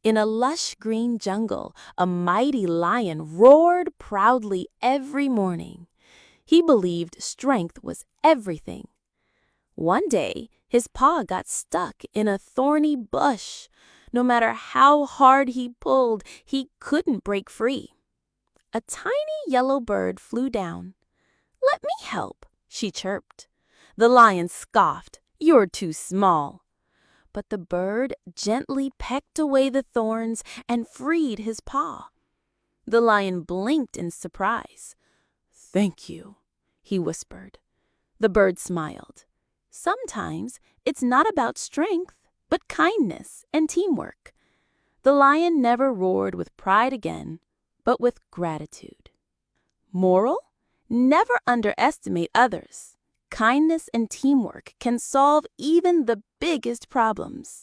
In a lush green jungle, a mighty lion roared proudly every morning. He believed strength was everything. One day, his paw got stuck in a thorny bush. No matter how hard he pulled, he couldn't break free. A tiny yellow bird flew down. "Let me help," she chirped. The lion scoffed. "You're too small." But the bird gently pecked away the thorns and freed his paw. The lion blinked in surprise. "Thank you," he whispered. The bird smiled. Sometimes it's not about strength, but kindness and teamwork. The lion never roared with pride again, but with gratitude. Moral: never underestimate others. Kindness and teamwork can solve even the biggest problems.